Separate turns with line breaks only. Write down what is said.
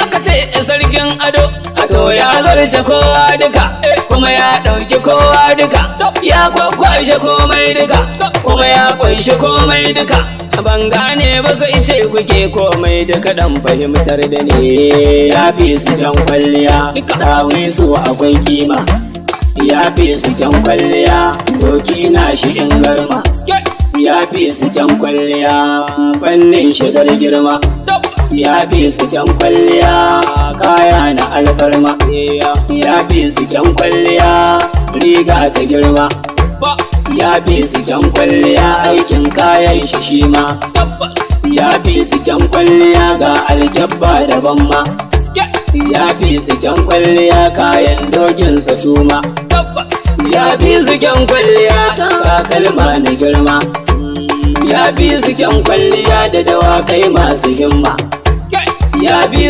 aka ce sarkin ado to ya zarce kowa duka kuma ya ɗauki kowa duka ya kwakwashe komai duka kuma ya kunshi komai duka ban gane ba sai ce kuke komai duka dan fahimtar da ni ya fi su jan kwalliya dawi su akwai kima ya fi su jan kwalliya doki na shi in garma ya fi su jan kwalliya fannin shigar girma ya fi su jan kwalliya kaya na alfarma ya fi su jan kwalliya riga ta girma ya fi su jan kwalliya aikin kayan shi ma ya fi su jan kwalliya ga alkyabba daban ma ya fi su jan kwalliya kayan dokinsa su ma ya fi su jan kwalliya takalma na girma ya fi su jan kwalliya da dawakai masu himma ya fi